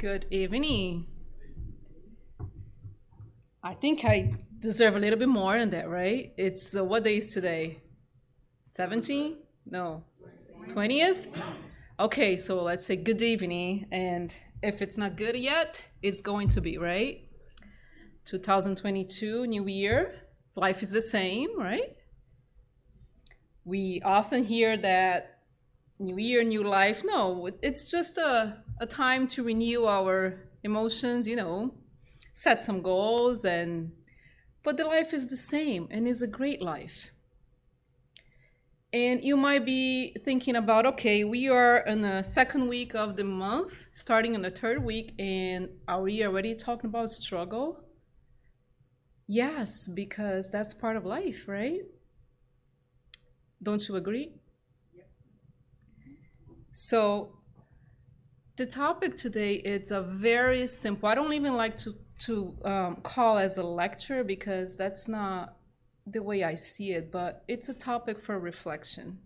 Good evening. I think I deserve a little bit more than that, right? It's what day is today? 17? No, 20th? Okay, so let's say good evening. And if it's not good yet, it's going to be, right? 2022, new year. Life is the same, right? We often hear that new year, new life. No, it's just a time to renew our emotions, set some goals, and but the life is the same and is a great life. And you might be thinking about, okay, we are in the second week of the month, starting in the third week, and are we already talking about struggle? Yes, because that's part of life, right? Don't you agree? So the topic today is a very simple. I don't even like to call as a lecture because that's not the way I see it, but it's a topic for reflection.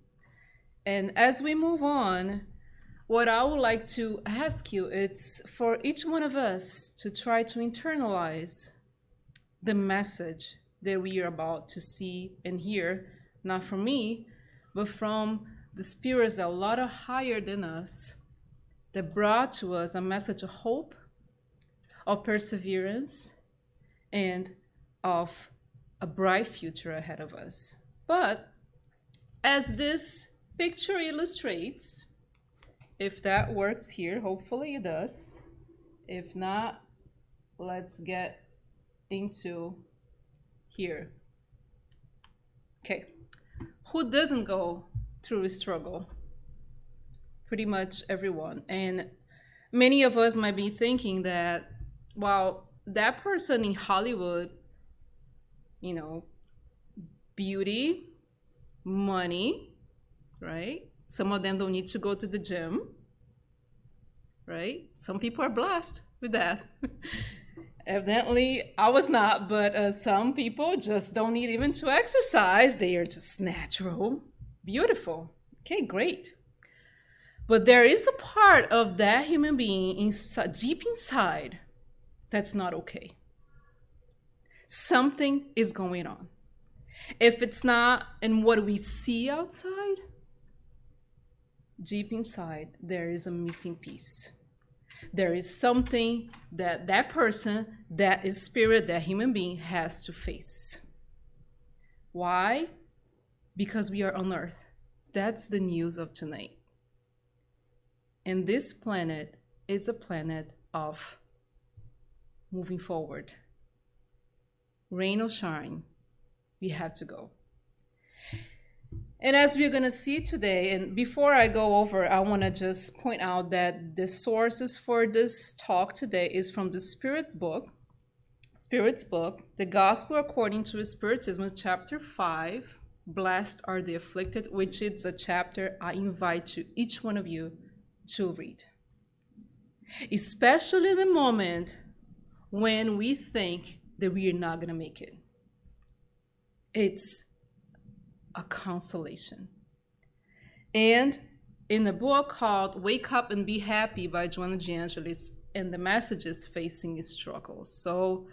And as we move on, what I would like to ask you is for each one of us to try to internalize the message that we are about to see and hear, not from me, but from the spirits that are a lot higher than us, that brought to us a message of hope, of perseverance, and of a bright future ahead of us. But as this picture illustrates, if that works here, hopefully it does. If not, let's get into here. Okay, who doesn't go through a struggle? Pretty much everyone. And many of us might be thinking that, well, that person in Hollywood, you know, beauty, money, right? Some of them don't need to go to the gym, right? Some people are blessed with that. Evidently, I was not, but some people just don't need even to exercise. They are just natural, beautiful. Okay, great. But there is a part of that human being inside, deep inside, that's not okay. Something is going on. If it's not in what we see outside, deep inside, there is a missing piece. There is something that that person, that is spirit, that human being has to face. Why? Because we are on Earth. That's the news of tonight. And this planet is a planet of moving forward. Rain or shine, we have to go. And as we're going to see today, and before I go over, I want to just point out that the sources for this talk today is from the Spirit's book, The Gospel According to Spiritism, chapter 5, Blessed are the Afflicted, which is a chapter I invite you, each one of you, to read. Especially in the moment when we think that we are not going to make it. It's a consolation. And in the book called Wake Up and Be Happy by Joanna de Angelis, and the message is facing struggles. So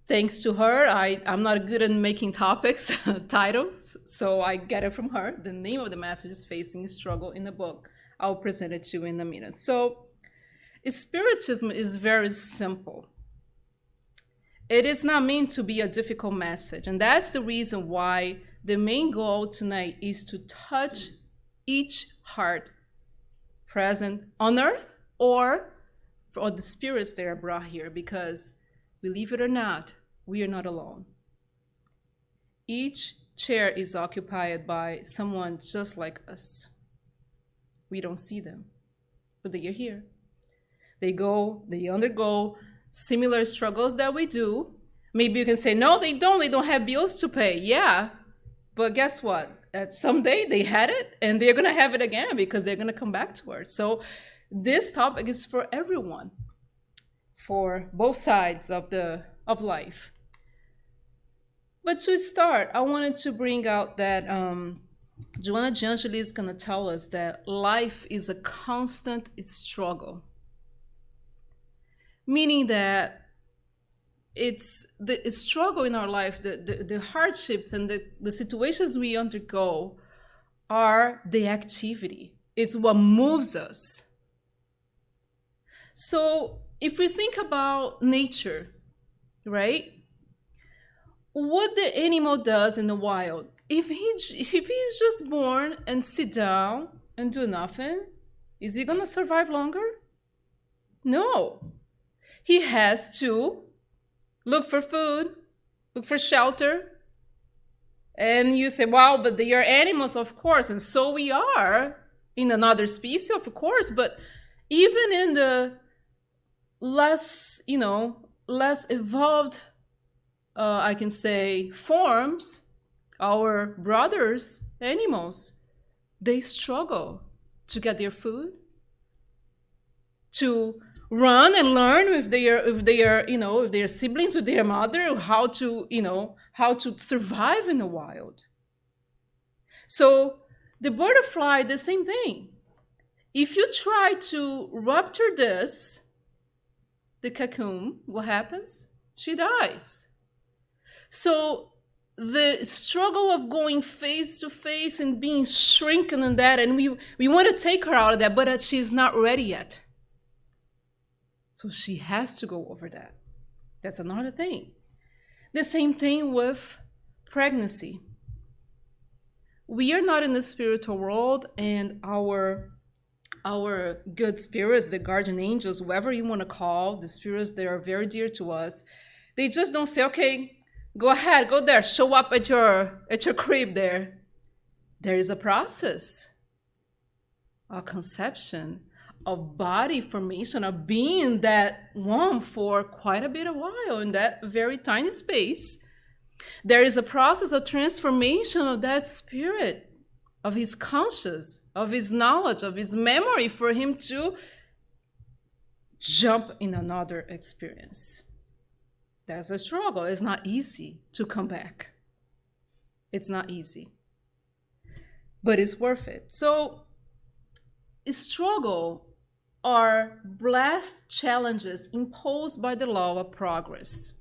thanks to her, I'm not good at making topics, titles, so I get it from her. The name of the message is Facing Struggle in the book. I'll present it to you in a minute. So Spiritism is very simple. It is not meant to be a difficult message. And that's the reason why the main goal tonight is to touch each heart present on earth or for the spirits that are brought here, because believe it or not, we are not alone. Each chair is occupied by someone just like us. We don't see them, but they are here. They undergo similar struggles that we do. Maybe you can say, no, they don't have bills to pay. Yeah, but guess what? Someday they had it and they're gonna have it again because they're gonna come back to it. So this topic is for everyone, for both sides of life. But to start, I wanted to bring out that Joanna de Angelis is gonna tell us that life is a constant struggle. meaning that it's the struggle in our life, the hardships and the situations we undergo are the activity. It's what moves us. So if we think about nature, right? What the animal does in the wild, if he's just born and sit down and do nothing, is he gonna survive longer? No. He has to look for food, look for shelter. And you say, wow, but they are animals, of course, and so we are in another species, of course, but even in the less, less evolved, I can say, forms, our brothers, animals, they struggle to get their food, to run and learn if they are if their siblings, with their mother, how to survive in the wild. So the butterfly, the same thing. If you try to rupture the cocoon, what happens? She dies. So the struggle of going face to face and being shrinking in that, and we want to take her out of that, but she's not ready yet. So she has to go over that. That's another thing. The same thing with pregnancy. We are not in the spiritual world, and our good spirits, the guardian angels, whoever you want to call, the spirits that are very dear to us, they just don't say, okay, go ahead, go there, show up at your crib there. There is a process, a conception, of body formation, of being that womb for quite a bit of while in that very tiny space. There is a process of transformation of that spirit, of his conscious, of his knowledge, of his memory, for him to jump in another experience. That's a struggle. It's not easy to come back. It's not easy, but it's worth it. So struggle are blessed challenges imposed by the law of progress.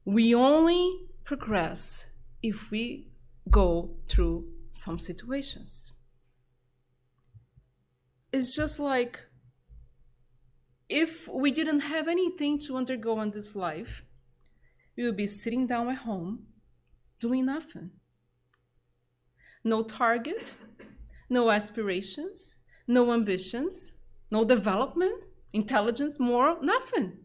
We only progress if we go through some situations. It's just like if we didn't have anything to undergo in this life, we would be sitting down at home doing nothing. No target, no aspirations, no ambitions, no development, intelligence, moral, nothing.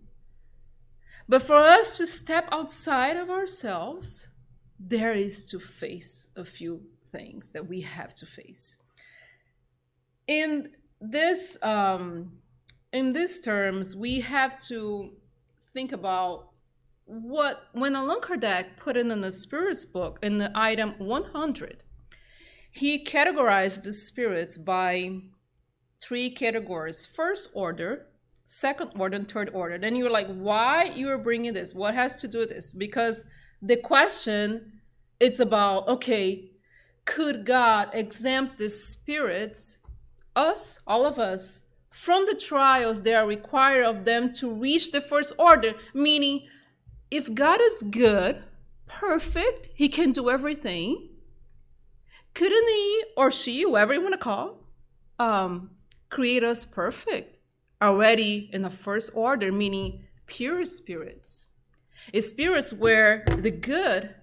But for us to step outside of ourselves, there is to face a few things that we have to face. In these terms, we have to think about what, when Allan Kardec put it in the Spirits book, in the item 100, he categorized the spirits by 3 categories: first order, second order, and third order. Then you're like, why you are bringing this? What has to do with this? Because the question, it's about, okay, could God exempt the spirits, us, all of us, from the trials that are required of them to reach the first order? Meaning, if God is good, perfect, he can do everything, couldn't he or she, whoever you want to call, create us perfect, already in the first order, meaning pure spirits? It's spirits where the good,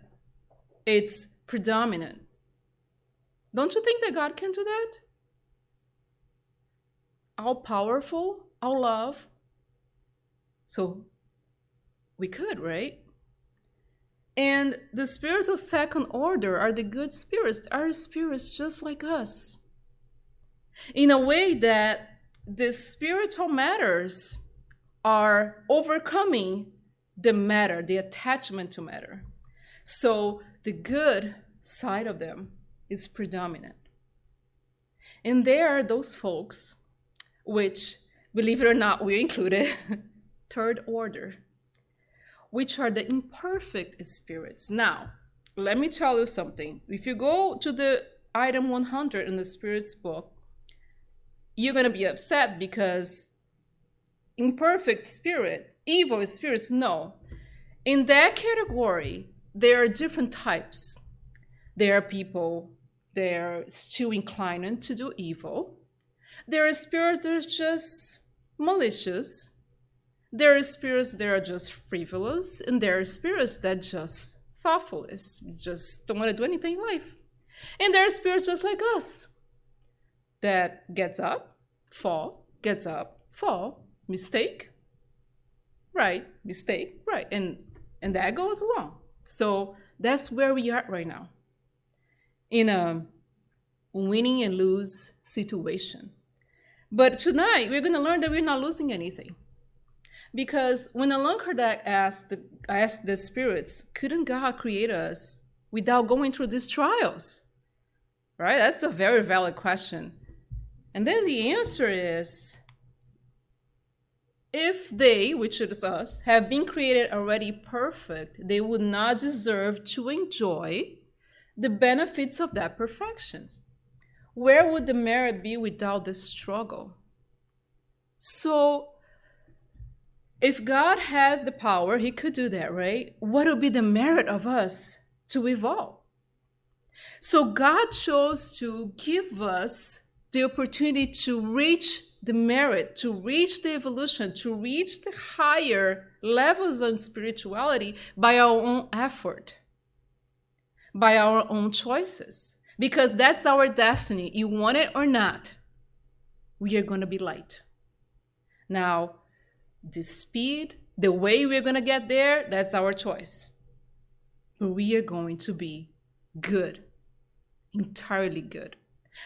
it's predominant. Don't you think that God can do that? All powerful, all love. So we could, right? And the spirits of second order are the good spirits, are spirits just like us, in a way that the spiritual matters are overcoming the matter, the attachment to matter. So the good side of them is predominant. And there are those folks, which, believe it or not, we're included, third order, which are the imperfect spirits. Now, let me tell you something. If you go to the item 100 in the Spirits book, you're going to be upset because, imperfect spirit, evil spirits. No. In that category, there are different types. There are people that are still inclined to do evil. There are spirits that are just malicious. There are spirits that are just frivolous. And there are spirits that are just thoughtless, just don't want to do anything in life. And there are spirits just like us that gets up, fall, gets up, fall, mistake, right, mistake, right. And that goes along. So that's where we are right now, in a winning and lose situation. But tonight, we're going to learn that we're not losing anything. Because when Allan Kardec asked the spirits, couldn't God create us without going through these trials? Right? That's a very valid question. And then the answer is, if they, which is us, have been created already perfect, they would not deserve to enjoy the benefits of that perfection. Where would the merit be without the struggle? So, if God has the power, he could do that, right? What would be the merit of us to evolve? So God chose to give us the opportunity to reach the merit, to reach the evolution, to reach the higher levels of spirituality by our own effort, by our own choices. Because that's our destiny. You want it or not, we are going to be light. Now, the speed, the way we're going to get there, that's our choice. But we are going to be good, entirely good.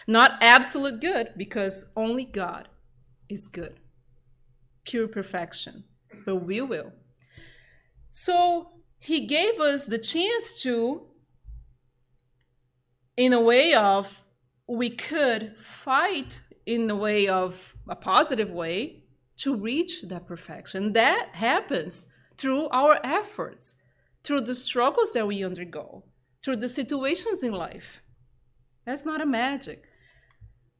Not absolute good, because only God is good. Pure perfection. But we will. So he gave us the chance to, in a way of, we could fight in a way of a positive way to reach that perfection. That happens through our efforts, through the struggles that we undergo, through the situations in life. That's not a magic.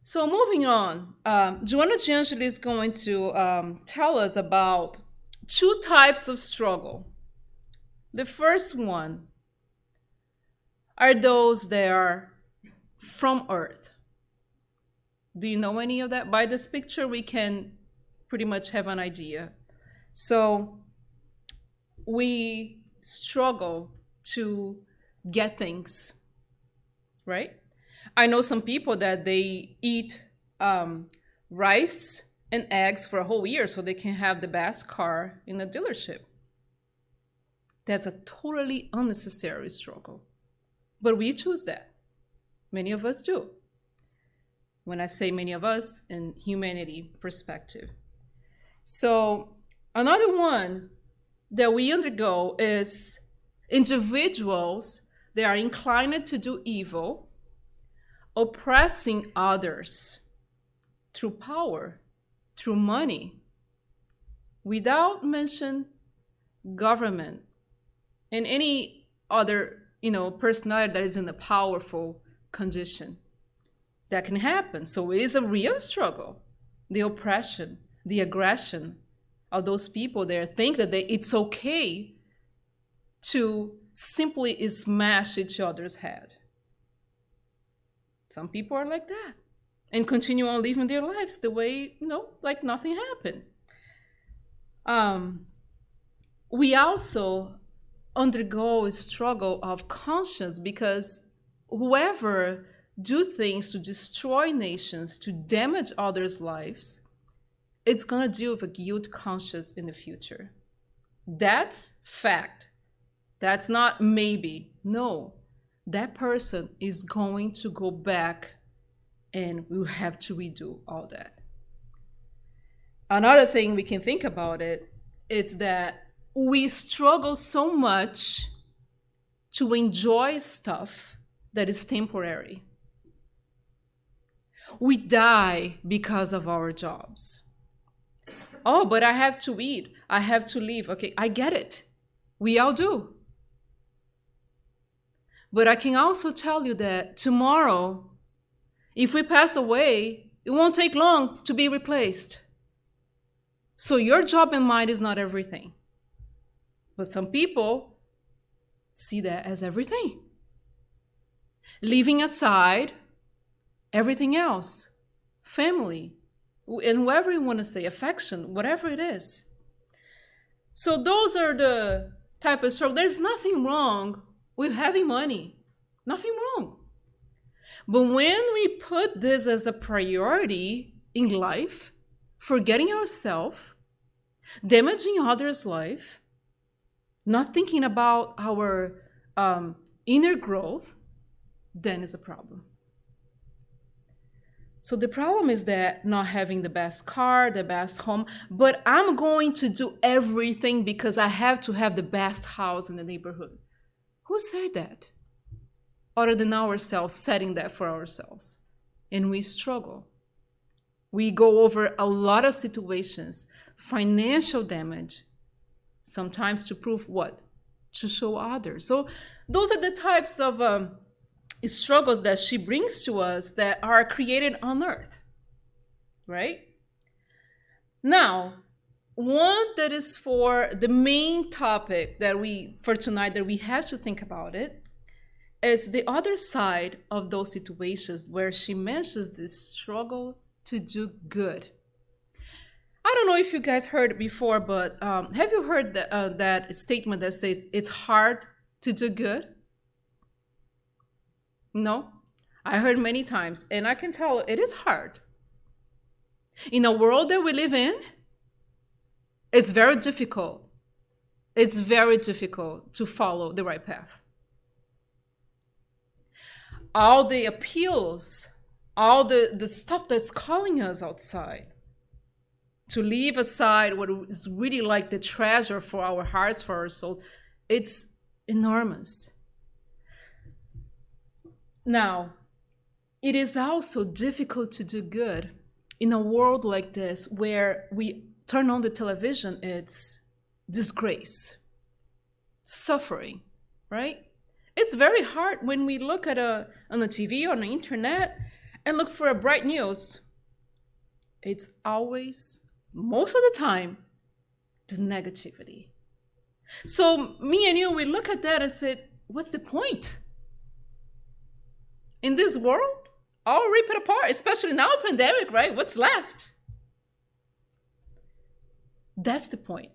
So moving on, Joanna D'Angeli is going to tell us about two types of struggle. The first one are those that are from earth. Do you know any of that? By this picture, we can pretty much have an idea. So we struggle to get things, right? I know some people that they eat rice and eggs for a whole year so they can have the best car in the dealership. That's a totally unnecessary struggle. But we choose that. Many of us do. When I say many of us, in humanity perspective. So another one that we undergo is individuals that are inclined to do evil, oppressing others through power, through money, without mention government and any other, personality that is in a powerful condition. That can happen. So it is a real struggle. The oppression, the aggression of those people there think that it's okay to simply smash each other's head. Some people are like that and continue on living their lives the way, like nothing happened. We also undergo a struggle of conscience, because whoever do things to destroy nations, to damage others' lives, it's going to deal with a guilt conscience in the future. That's fact. That's not maybe. No, that person is going to go back and we'll have to redo all that. Another thing we can think about it is that we struggle so much to enjoy stuff that is temporary. We die because of our jobs. Oh, but I have to eat. I have to leave. Okay, I get it. We all do. But I can also tell you that tomorrow, if we pass away, it won't take long to be replaced. So your job in mind is not everything. But some people see that as everything, leaving aside everything else, family, and whatever you want to say, affection, whatever it is. So those are the type of struggle. There's nothing wrong with having money, nothing wrong. But when we put this as a priority in life, forgetting ourselves, damaging others' life, not thinking about our inner growth, then is a problem. So the problem is that not having the best car, the best home, but I'm going to do everything because I have to have the best house in the neighborhood. Who said that? Other than ourselves setting that for ourselves. And we struggle. We go over a lot of situations, financial damage, sometimes to prove what? To show others. So those are the types of struggles that she brings to us that are created on earth, right? Now, one that is for the main topic that for tonight that we have to think about it is the other side of those situations where she mentions this struggle to do good. I don't know if you guys heard it before, but have you heard that statement that says it's hard to do good? No? I heard many times, and I can tell it is hard. In a world that we live in, it's very difficult. It's very difficult to follow the right path. All the appeals, all the stuff that's calling us outside, to leave aside what is really like the treasure for our hearts, for our souls, it's enormous. Now, it is also difficult to do good in a world like this where we turn on the television, it's disgrace, suffering, right? It's very hard when we look at on the TV, on the internet, and look for a bright news. It's always, most of the time, the negativity. So me and you, we look at that and said, what's the point? In this world, I'll rip it apart, especially now, pandemic, right? What's left? That's the point.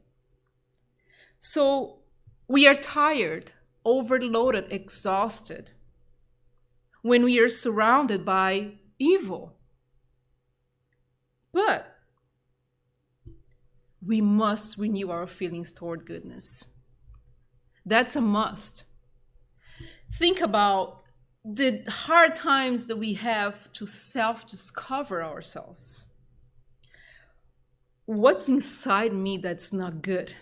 So we are tired, overloaded, exhausted when we are surrounded by evil. But we must renew our feelings toward goodness. That's a must. Think about the hard times that we have to self-discover ourselves. What's inside me that's not good?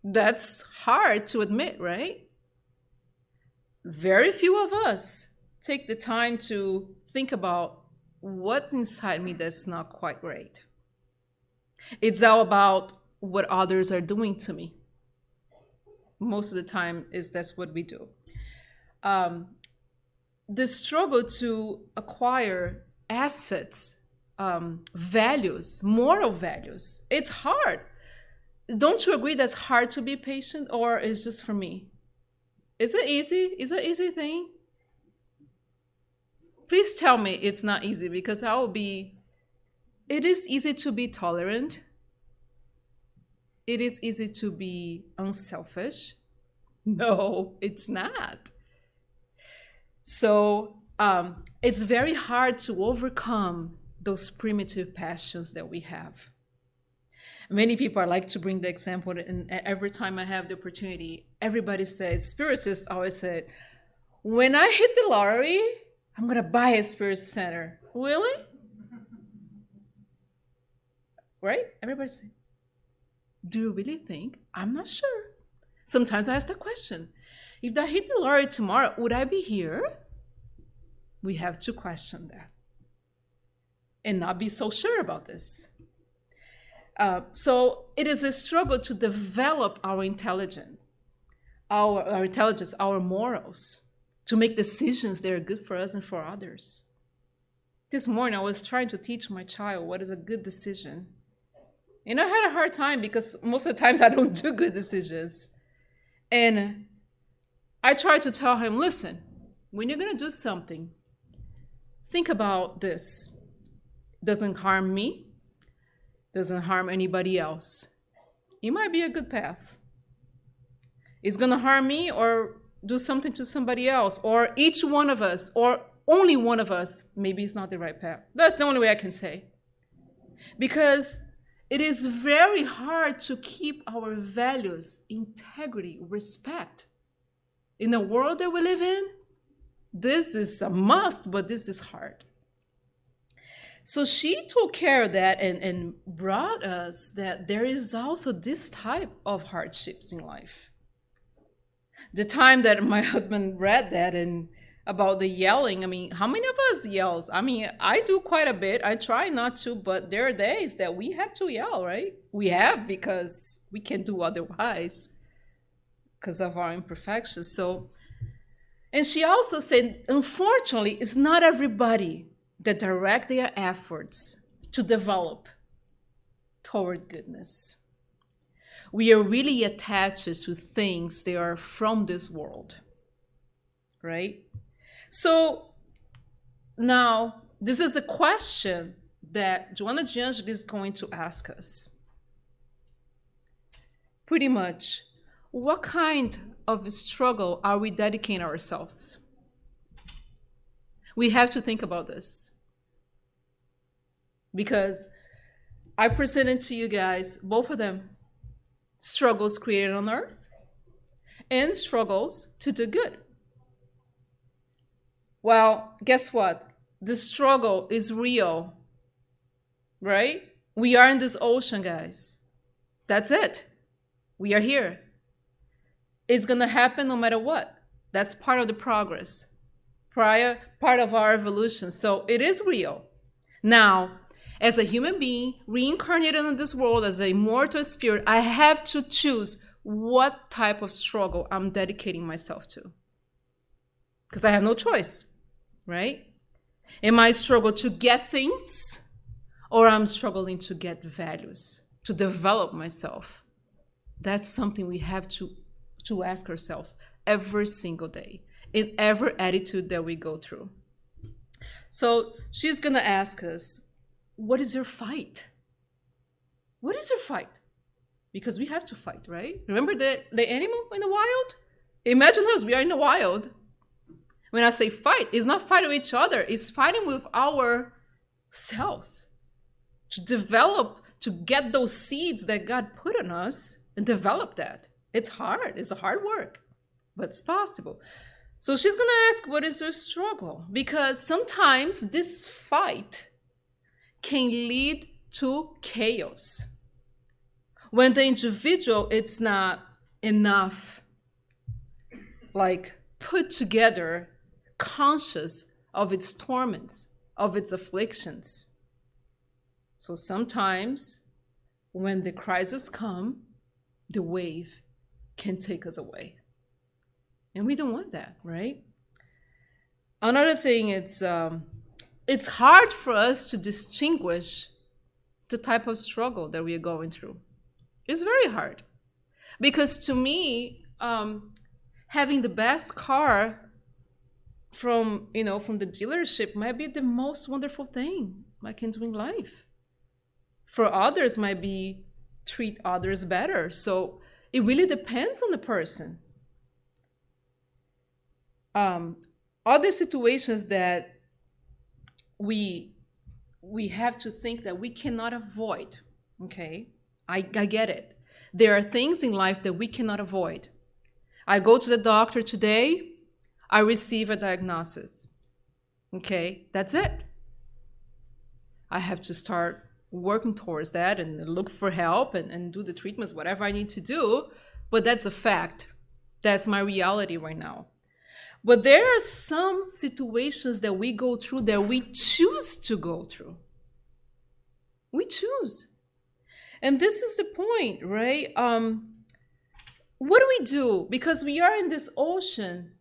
That's hard to admit, right? Very few of us take the time to think about what's inside me that's not quite right. It's all about what others are doing to me. Most of the time that's what we do. The struggle to acquire assets, values, moral values, it's hard. Don't you agree that's hard to be patient, or is just for me? Is it easy? Is it an easy thing? Please tell me it's not easy, because it is easy to be tolerant. It is easy to be unselfish. No, it's not. So it's very hard to overcome those primitive passions that we have. Many people like to bring the example, and every time I have the opportunity, everybody says, spiritists always said, when I hit the lottery, I'm going to buy a spirit center. Really? Right? Everybody says, do you really think? I'm not sure. Sometimes I ask the question, if I hit the lottery tomorrow, would I be here? We have to question that and not be so sure about this. So it is a struggle to develop our intelligence, our morals, to make decisions that are good for us and for others. This morning, I was trying to teach my child what is a good decision. And I had a hard time because most of the times I don't do good decisions. And I tried to tell him, listen, when you're going to do something, think about this. Doesn't harm me, doesn't harm anybody else. It might be a good path. It's going to harm me or do something to somebody else, or each one of us, or only one of us, maybe it's not the right path. That's the only way I can say. Because it is very hard to keep our values, integrity, respect. In the world that we live in, this is a must, but this is hard. So she took care of that and brought us that there is also this type of hardships in life. The time that my husband read that and about the yelling, I mean, how many of us yells? I mean, I do quite a bit. I try not to, but there are days that we have to yell, right? We have because we can't do otherwise because of our imperfections. So, and she also said, unfortunately, it's not everybody that direct their efforts to develop toward goodness. We are really attached to things that are from this world, right? So now this is a question that Joanna D'Angelo is going to ask us. Pretty much, what kind of struggle are we dedicating ourselves? We have to think about this. Because I presented to you guys, both of them, struggles created on earth and struggles to do good. Well, guess what? The struggle is real, right? We are in this ocean, guys. That's it. We are here. It's going to happen no matter what. That's part of the progress, part of our evolution. So it is real. Now, as a human being, reincarnated in this world as a mortal spirit, I have to choose what type of struggle I'm dedicating myself to. Because I have no choice, right? Am I struggling to get things, or I'm struggling to get values, to develop myself? That's something we have to ask ourselves every single day, in every attitude that we go through. So she's going to ask us, what is your fight? What is your fight? Because we have to fight, right? Remember the animal in the wild? Imagine us, we are in the wild. When I say fight, it's not fighting with each other, it's fighting with ourselves. To develop, to get those seeds that God put in us and develop that. It's hard, it's a hard work, but it's possible. So she's gonna ask, what is your struggle? Because sometimes this fight can lead to chaos. When the individual, it's not enough, like put together, conscious of its torments, of its afflictions. So sometimes when the crisis come, the wave can take us away. And we don't want that, right? Another thing, it's hard for us to distinguish the type of struggle that we are going through. It's very hard. Because to me, having the best car from the dealership might be the most wonderful thing I can do in life. For others might be treat others better. So it really depends on the person. Other situations that we have to think that we cannot avoid, okay? I get it. There are things in life that we cannot avoid. I go to the doctor today, I receive a diagnosis. Okay, that's it. I have to start working towards that and look for help and do the treatments, whatever I need to do, but that's a fact. That's my reality right now. But there are some situations that we go through that we choose to go through. We choose. And this is the point, right? What do we do? Because we are in this ocean.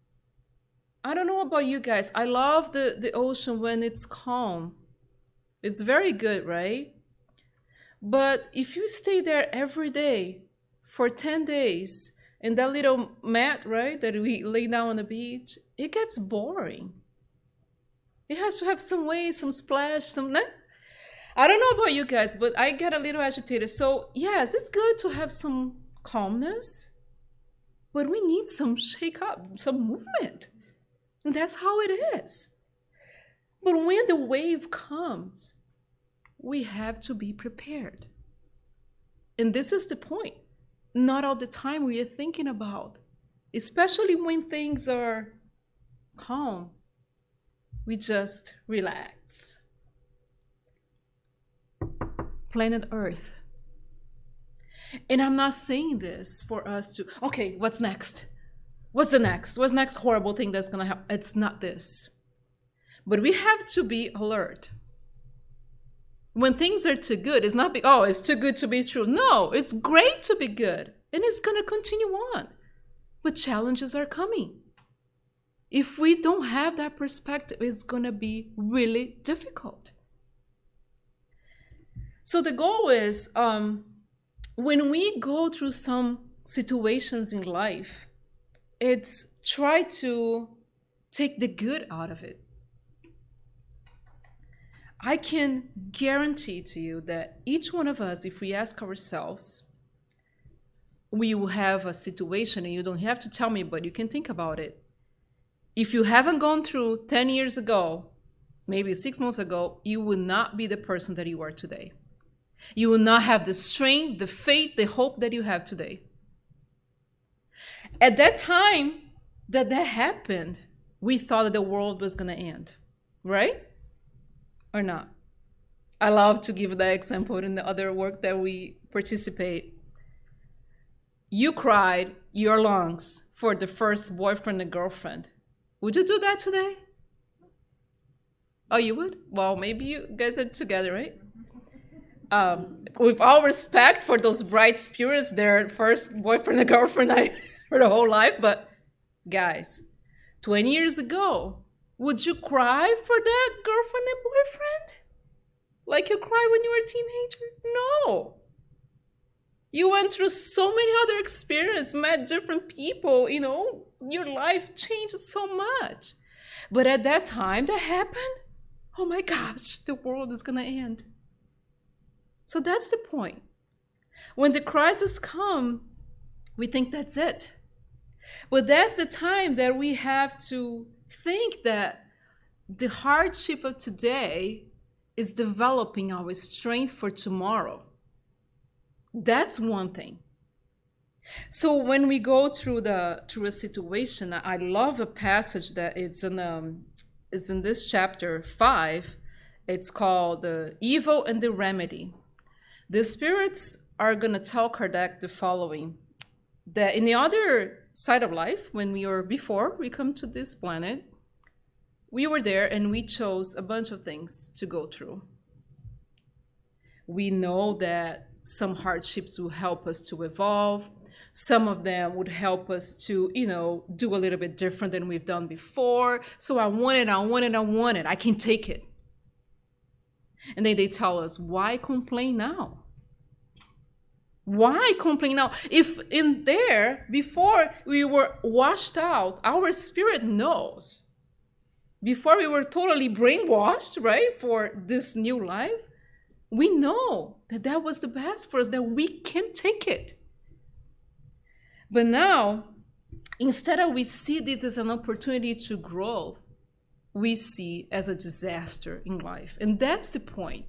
I don't know about you guys. I love the ocean when it's calm. It's very good, right? But if you stay there every day for 10 days in that little mat, right, that we lay down on the beach, it gets boring. It has to have some wave, some splash, some. Nah. I don't know about you guys, but I get a little agitated. So, yes, it's good to have some calmness, but we need some shake up, some movement. And that's how it is. But when the wave comes, we have to be prepared. And this is the point. Not all the time we are thinking about, especially when things are calm, we just relax. Planet Earth. And I'm not saying this for us to, okay, what's next? What's the next? What's the next horrible thing that's going to happen? It's not this. But we have to be alert. When things are too good, it's not, oh, it's too good to be true. No, it's great to be good. And it's going to continue on. But challenges are coming. If we don't have that perspective, it's going to be really difficult. So the goal is, when we go through some situations in life, it's try to take the good out of it. I can guarantee to you that each one of us, if we ask ourselves, we will have a situation, and you don't have to tell me, but you can think about it. If you haven't gone through 10 years ago, maybe 6 months ago, you will not be the person that you are today. You will not have the strength, the faith, the hope that you have today. At that time that happened, we thought that the world was going to end, right? Or not? I love to give that example in the other work that we participate. You cried your lungs for the first boyfriend and girlfriend. Would you do that today? Oh, you would? Well, maybe you guys are together, right? With all respect for those bright spirits, their first boyfriend and girlfriend for the whole life, but guys, 20 years ago, would you cry for that girlfriend and boyfriend? Like you cried when you were a teenager? No. You went through so many other experiences, met different people, your life changed so much. But at that time that happened, oh my gosh, the world is gonna end. So that's the point. When the crisis comes, we think that's it. But that's the time that we have to think that the hardship of today is developing our strength for tomorrow. That's one thing. So when we go through a situation, I love a passage that it's in this chapter 5. It's called The Evil and the Remedy. The spirits are going to tell Kardec the following, that in the other side of life, before we come to this planet, we were there and we chose a bunch of things to go through. We know that some hardships will help us to evolve. Some of them would help us to, do a little bit different than we've done before. So I want it. I can take it. And then they tell us, why complain now? Why complain now? If in there, before we were washed out, our spirit knows. Before we were totally brainwashed, right, for this new life, we know that was the best for us, that we can take it. But now, instead of we see this as an opportunity to grow, we see as a disaster in life. And that's the point.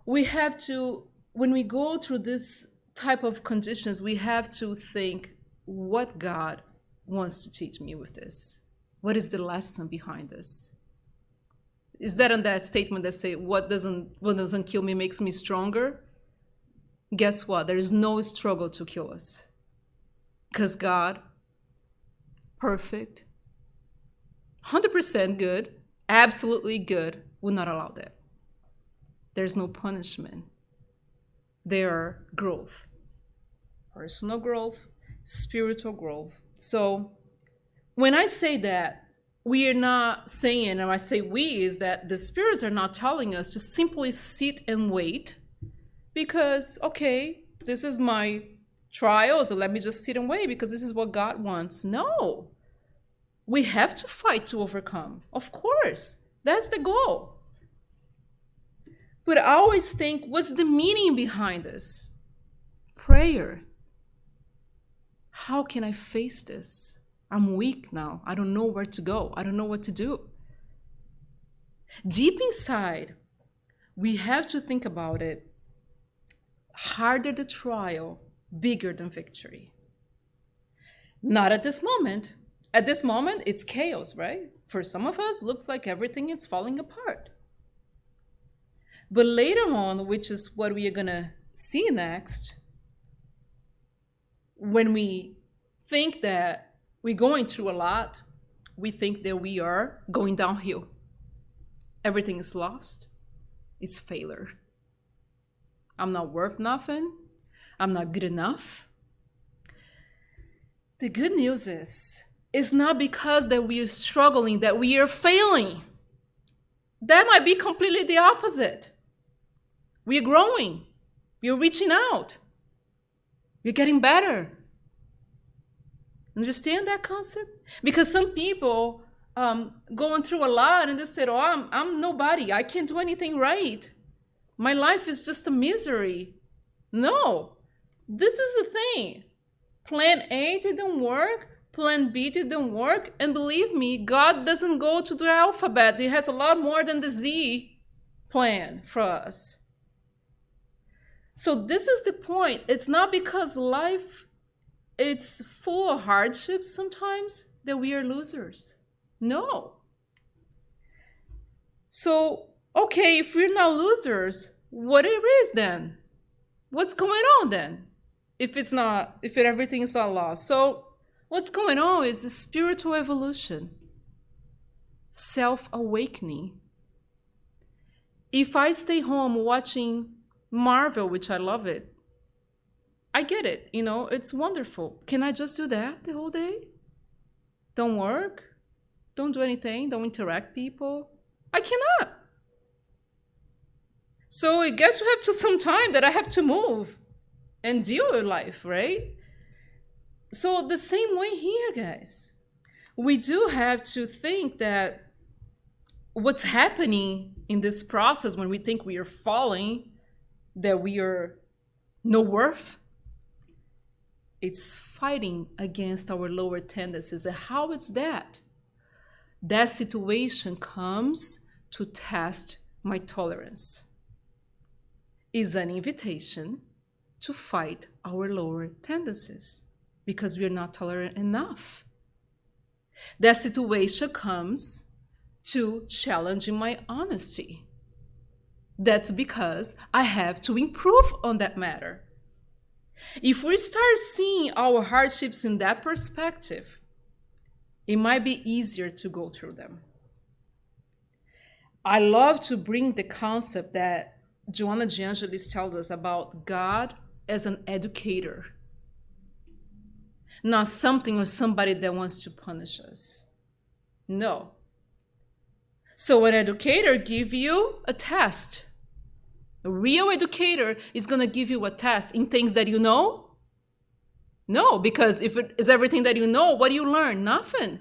We have to, when we go through this type of conditions, we have to think what God wants to teach me with this. What is the lesson behind this? Is that on that statement that say, what doesn't kill me makes me stronger? Guess what? There is no struggle to kill us. Because God, perfect, 100% good, absolutely good, will not allow that. There's no punishment. There are growth. Personal growth, spiritual growth. So when I say that, we are not saying, and I say we, is that the spirits are not telling us to simply sit and wait because, okay, this is my trial, so let me just sit and wait because this is what God wants. No, we have to fight to overcome. Of course, that's the goal. But I always think, what's the meaning behind this? Prayer. How can I face this? I'm weak now. I don't know where to go. I don't know what to do. Deep inside, we have to think about it. Harder the trial, bigger than victory. Not at this moment. At this moment, it's chaos, right? For some of us, it looks like everything is falling apart. But later on, which is what we are going to see next, when we think that we're going through a lot, we think that we are going downhill. Everything is lost. It's failure. I'm not worth nothing. I'm not good enough. The good news is, it's not because that we are struggling that we are failing. That might be completely the opposite. We're growing. We're reaching out. We're getting better. Understand that concept? Because some people going through a lot and they said, oh, I'm nobody. I can't do anything right. My life is just a misery. No, this is the thing. Plan A didn't work. Plan B didn't work. And believe me, God doesn't go to the alphabet. He has a lot more than the Z plan for us. So this is the point. It's not because life it's full of hardships sometimes that we are losers. No. So, okay, if we're not losers, what it is then? What's going on then? If everything is not lost. So what's going on is a spiritual evolution, self-awakening. If I stay home watching Marvel, which I love it, I get it, it's wonderful. Can I just do that the whole day? Don't work? Don't do anything? Don't interact people? I cannot. So it gets to some time that I have to move and deal with life, right? So the same way here, guys. We do have to think that what's happening in this process when we think we are falling, that we are no worth, it's fighting against our lower tendencies. And how is that? That situation comes to test my tolerance. Is an invitation to fight our lower tendencies because we're not tolerant enough. That situation comes to challenging my honesty. That's because I have to improve on that matter. If we start seeing our hardships in that perspective, it might be easier to go through them. I love to bring the concept that Joanna de Angelis tells us about God as an educator, not something or somebody that wants to punish us. No. So an educator gives you a test. A real educator is going to give you a test in things that you know? No, because if it is everything that you know, what do you learn? Nothing.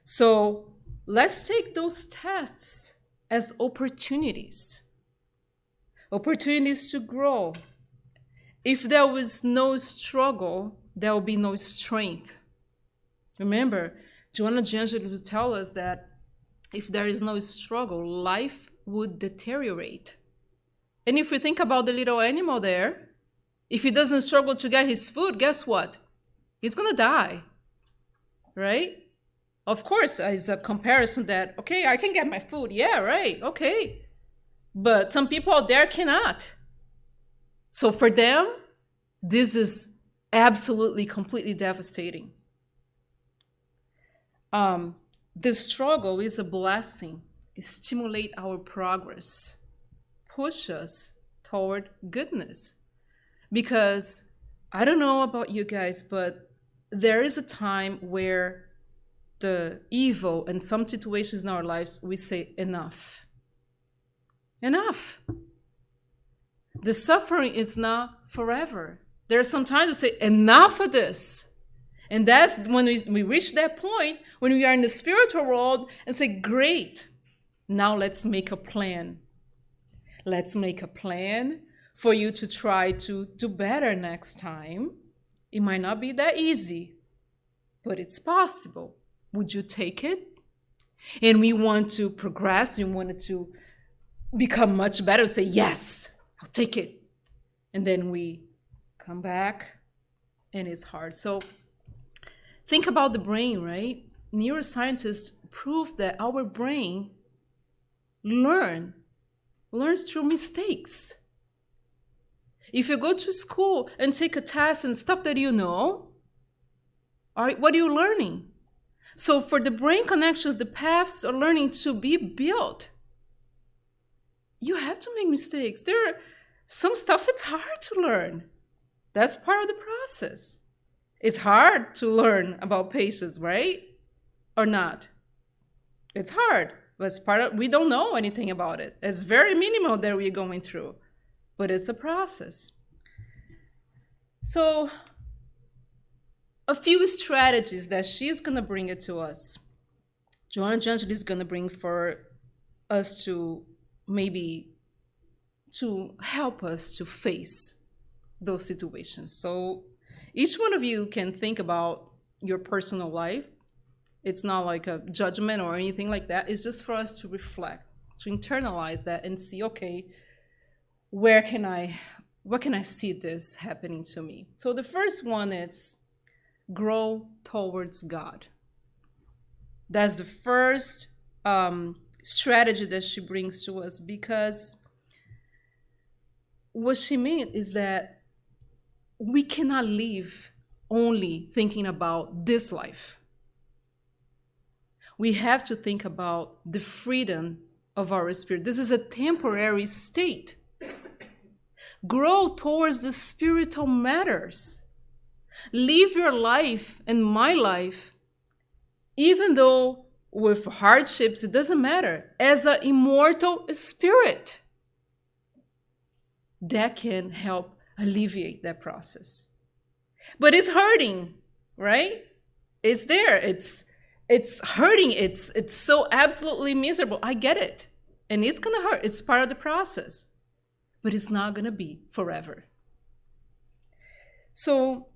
So let's take those tests as opportunities. Opportunities to grow. If there was no struggle, there will be no strength. Remember, Joanna de Angelis tells us that if there is no struggle, life would deteriorate. And if we think about the little animal there, if he doesn't struggle to get his food, guess what? He's going to die, right? Of course, it's a comparison that, okay, I can get my food. Yeah, right, okay. But some people out there cannot. So for them, this is absolutely, completely devastating. The struggle is a blessing. It stimulates our progress, push us toward goodness. Because I don't know about you guys, but there is a time where the evil and some situations in our lives, we say enough. Enough. The suffering is not forever. There are some times to say, enough of this. And that's when we reach that point, when we are in the spiritual world and say, great, now let's make a plan. Let's make a plan for you to try to do better next time. It might not be that easy, but it's possible. Would you take it? And we want to progress. We wanted to become much better. Say, yes, I'll take it. And then we come back and it's hard. So think about the brain, right? Neuroscientists prove that our brain learns through mistakes. If you go to school and take a test and stuff that you know, all right, what are you learning? So for the brain connections, the paths are learning to be built. You have to make mistakes. There are some stuff it's hard to learn. That's part of the process. It's hard to learn about patience, right? Or not? It's hard. But it's part of, we don't know anything about it. It's very minimal that we're going through. But it's a process. So a few strategies that she's going to bring it to us. Joanna Gentile is going to bring for us to maybe to help us to face those situations. So each one of you can think about your personal life. It's not like a judgment or anything like that. It's just for us to reflect, to internalize that and see, okay, what can I see this happening to me? So the first one is grow towards God. That's the first strategy that she brings to us, because what she meant is that we cannot live only thinking about this life. We have to think about the freedom of our spirit. This is a temporary state. Grow towards the spiritual matters. Live your life and my life, even though with hardships, it doesn't matter, as an immortal spirit. That can help alleviate that process. But it's hurting, right? It's there. It's hurting. It's so absolutely miserable. I get it. And it's going to hurt. It's part of the process. But it's not going to be forever. So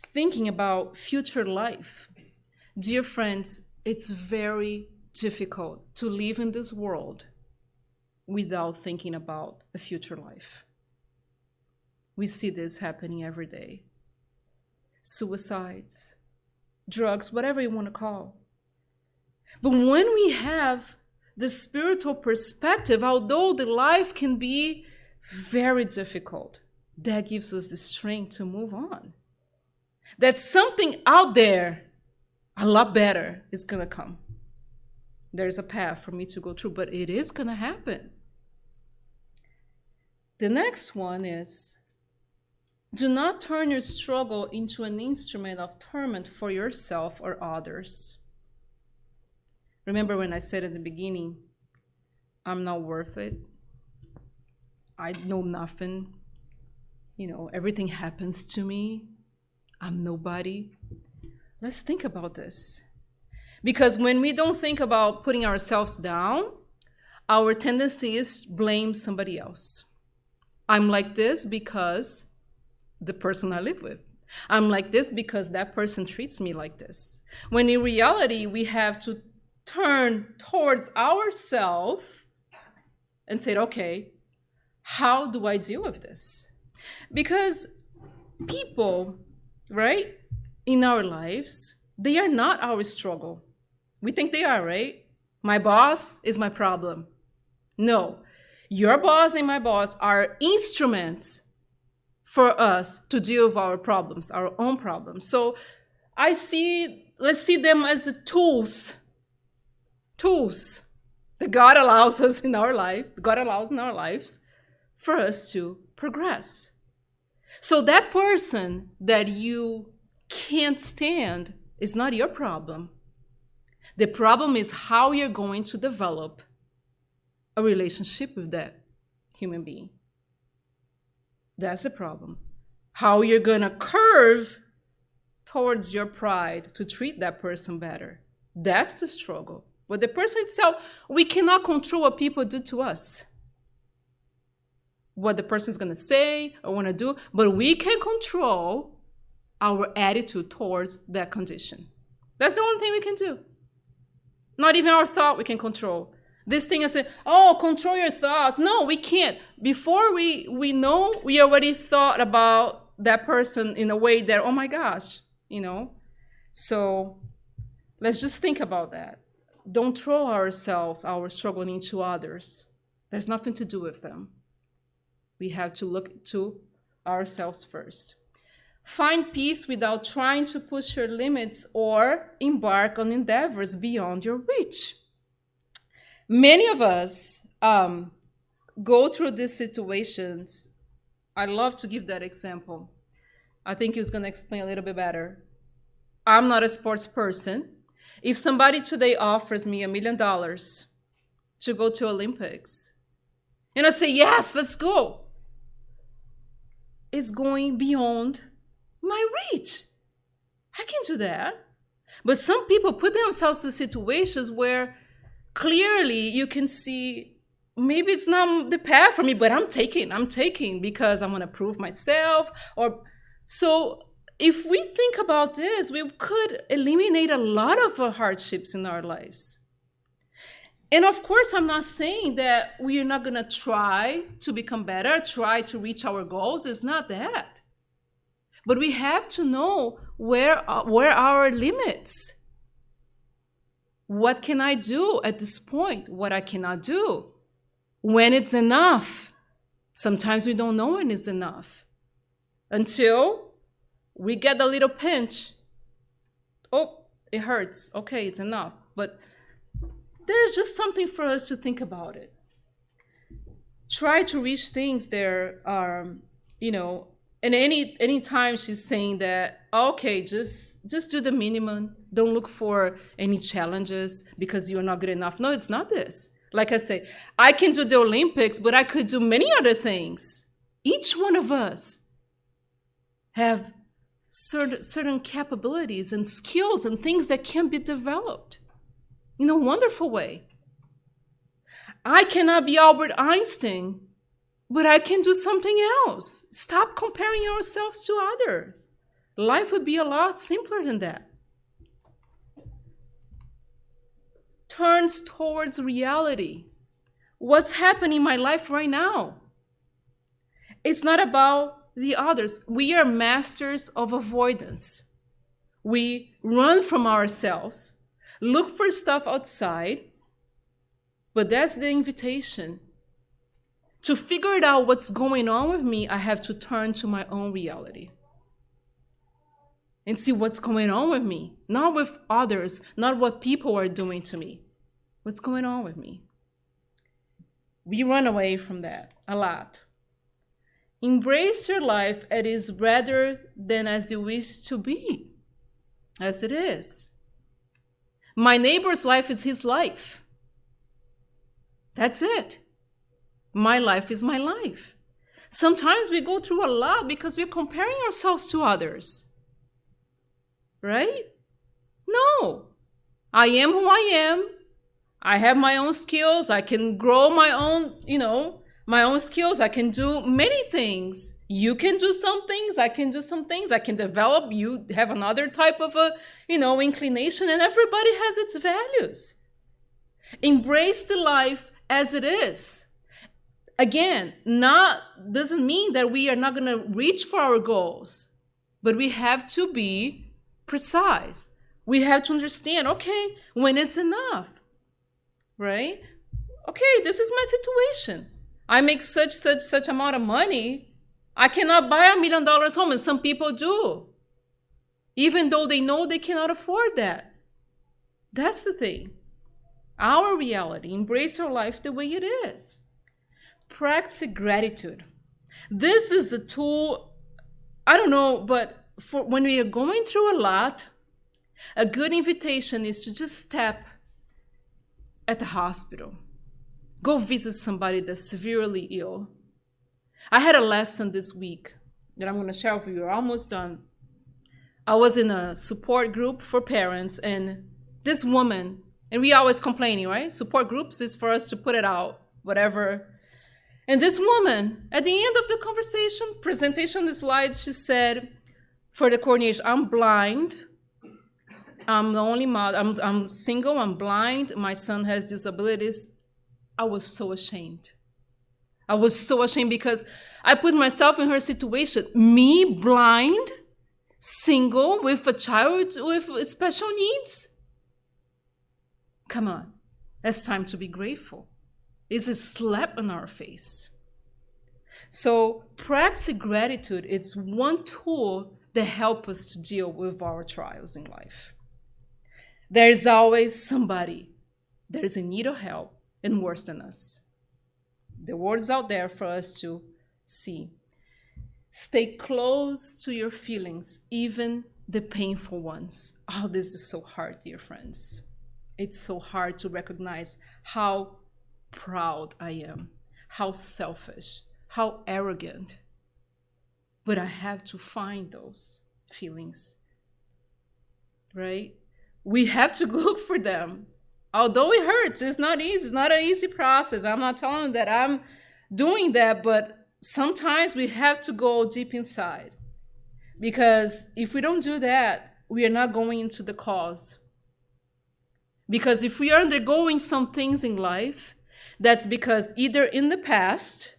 thinking about future life, dear friends, it's very difficult to live in this world without thinking about a future life. We see this happening every day. Suicides, drugs, whatever you want to call. But when we have the spiritual perspective, although the life can be very difficult, that gives us the strength to move on. That something out there, a lot better, is going to come. There's a path for me to go through, but it is going to happen. The next one is, do not turn your struggle into an instrument of torment for yourself or others. Remember when I said at the beginning, I'm not worth it. I know nothing. Everything happens to me. I'm nobody. Let's think about this. Because when we don't think about putting ourselves down, our tendency is to blame somebody else. I'm like this because the person I live with. I'm like this because that person treats me like this. When in reality, we have to turn towards ourselves and say, okay, how do I deal with this? Because people, right, in our lives, they are not our struggle. We think they are, right? My boss is my problem. No, your boss and my boss are instruments for us to deal with our problems, our own problems. So let's see them as the tools that God allows us in our life, God allows in our lives for us to progress. So that person that you can't stand is not your problem. The problem is how you're going to develop a relationship with that human being. That's the problem. How you're going to curve towards your pride to treat that person better. That's the struggle. But the person itself, we cannot control what people do to us, what the person's going to say or want to do, but we can control our attitude towards that condition. That's the only thing we can do. Not even our thought we can control. This thing I say, oh, control your thoughts. No, we can't. Before we know, we already thought about that person in a way that, oh my gosh, So let's just think about that. Don't throw ourselves, our struggling into others. There's nothing to do with them. We have to look to ourselves first. Find peace without trying to push your limits or embark on endeavors beyond your reach. Many of us go through these situations. I love to give that example. I think he was going to explain a little bit better. I'm not a sports person. If somebody today offers me $1 million to go to Olympics, and I say, yes, let's go, it's going beyond my reach. I can do that. But some people put themselves in situations where clearly you can see maybe it's not the path for me, but I'm taking because I want to prove myself. So if we think about this, we could eliminate a lot of hardships in our lives. And of course, I'm not saying that we are not going to try to become better, try to reach our goals. It's not that. But we have to know where are our limits. What can I do at this point? What I cannot do? When it's enough? Sometimes we don't know when it's enough. Until we get a little pinch. Oh, it hurts. Okay, it's enough. But there's just something for us to think about it. Try to reach things there are, and any time she's saying that, okay, just do the minimum. Don't look for any challenges because you're not good enough. No, it's not this. Like I say, I can do the Olympics, but I could do many other things. Each one of us have certain capabilities and skills and things that can be developed in a wonderful way. I cannot be Albert Einstein, but I can do something else. Stop comparing yourselves to others. Life would be a lot simpler than that. Turns towards reality. What's happening in my life right now? It's not about the others. We are masters of avoidance. We run from ourselves, look for stuff outside, but that's the invitation. To figure out what's going on with me, I have to turn to my own reality and see what's going on with me, not with others, not what people are doing to me. What's going on with me? We run away from that a lot. Embrace your life as it is rather than as you wish to be, as it is. My neighbor's life is his life. That's it. My life is my life. Sometimes we go through a lot because we're comparing ourselves to others. Right? No. I am who I am. I have my own skills. I can grow my own, my own skills. I can do many things. You can do some things. I can do some things. I can develop. You have another type of inclination, and everybody has its values. Embrace the life as it is. Again, doesn't mean that we are not going to reach for our goals, but we have to be precise. We have to understand, okay, when it's enough, right? Okay, this is my situation. I make such amount of money. I cannot buy $1 million home, and some people do, even though they know they cannot afford that. That's the thing. Our reality, embrace our life the way it is. Practice gratitude. This is a tool, I don't know, but for when we are going through a lot, a good invitation is to just step at the hospital. Go visit somebody that's severely ill. I had a lesson this week that I'm going to share with you. We're almost done. I was in a support group for parents, and this woman, and we always complaining, right? Support groups is for us to put it out, whatever. And this woman, at the end of the conversation, presentation, the slides, she said, for the coordination, I'm blind. I'm the only mother. I'm single. I'm blind. My son has disabilities. I was so ashamed. I was so ashamed because I put myself in her situation. Me, blind, single, with a child with special needs. Come on. It's time to be grateful. It's a slap on our face. So practice gratitude. It's one tool that helps us to deal with our trials in life. There's always somebody that is in need of help and worse than us. The word is out there for us to see. Stay close to your feelings, even the painful ones. Oh, this is so hard, dear friends. It's so hard to recognize how proud I am, how selfish, how arrogant. But I have to find those feelings, right? We have to look for them. Although it hurts, it's not easy. It's not an easy process. I'm not telling you that I'm doing that, but sometimes we have to go deep inside. Because if we don't do that, we are not going into the cause. Because if we are undergoing some things in life, that's because either in the past,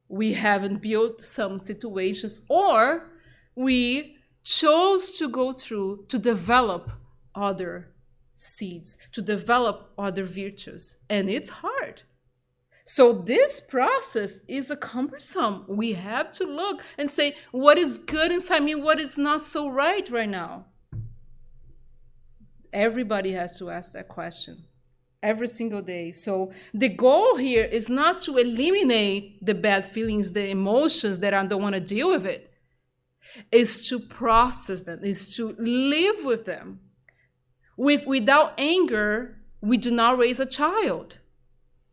we haven't built some situations, or we chose to go through to develop other seeds, to develop other virtues. And it's hard. So this process is a cumbersome. We have to look and say, what is good inside me? What is not so right now? Everybody has to ask that question every single day. So the goal here is not to eliminate the bad feelings, the emotions that I don't want to deal with it. It's to process them, is to live with them. Without anger, we do not raise a child.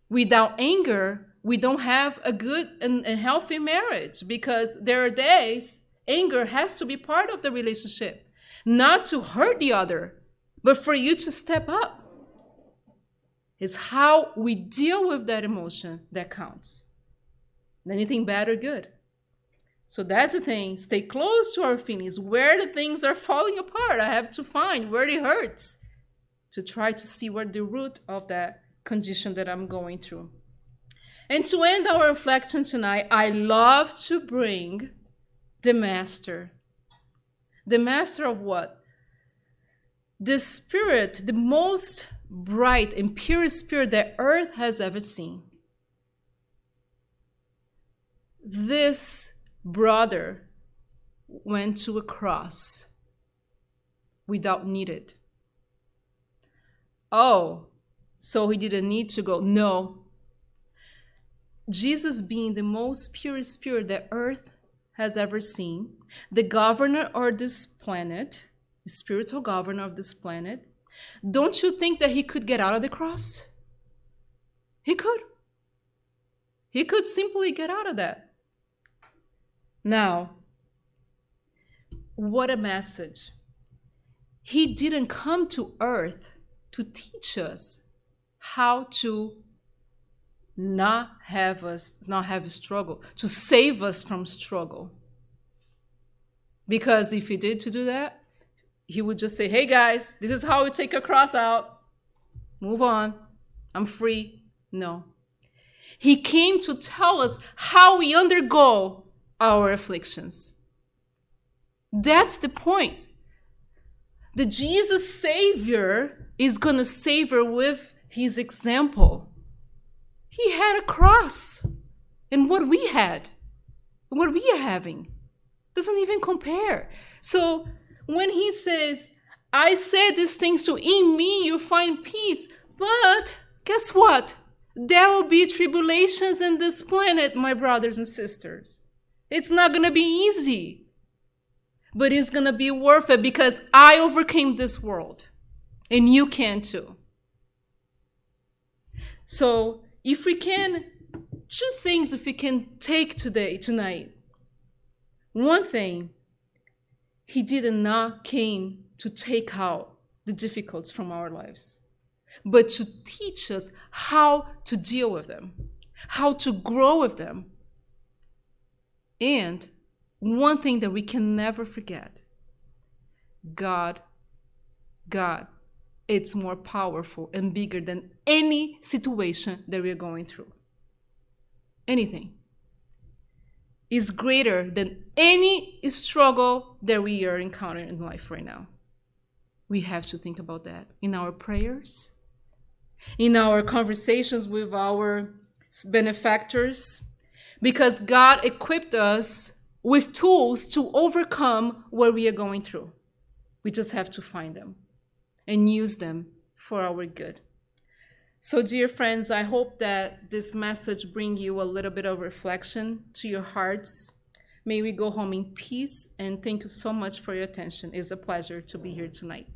Without anger, we don't have a good and healthy marriage, because there are days anger has to be part of the relationship, not to hurt the other, but for you to step up. It's how we deal with that emotion that counts. Anything bad or good. So that's the thing. Stay close to our feelings. Where the things are falling apart, I have to find where it hurts to try to see where the root of that condition that I'm going through. And to end our reflection tonight, I love to bring the master. The master of what? The spirit, the most bright and pure spirit that earth has ever seen. This brother went to a cross without needed. Oh, so he didn't need to go. No. Jesus, being the most pure spirit that earth has ever seen, the governor of this planet, the spiritual governor of this planet, don't you think that he could get out of the cross? He could. He could simply get out of that. Now, what a message. He didn't come to earth to teach us how to not have a struggle, to save us from struggle. Because if he did to do that, he would just say, hey guys, this is how we take a cross out. Move on. I'm free. No. He came to tell us how we undergo our afflictions. That's the point. The Jesus Savior is going to savor with his example. He had a cross. And what we had, what we are having, doesn't even compare. So when he says, I said these things to in me you find peace, but guess what? There will be tribulations in this planet, my brothers and sisters. It's not going to be easy, but it's going to be worth it because I overcame this world and you can too. So if we can two things if we can take tonight. One thing, he did not came to take out the difficulties from our lives, but to teach us how to deal with them, how to grow with them. And one thing that we can never forget, God, it's more powerful and bigger than any situation that we're going through. Anything is greater than any struggle that we are encountering in life right now. We have to think about that in our prayers, in our conversations with our benefactors, because God equipped us with tools to overcome what we are going through. We just have to find them and use them for our good. So, dear friends, I hope that this message brings you a little bit of reflection to your hearts. May we go home in peace, and thank you so much for your attention. It's a pleasure to be here tonight.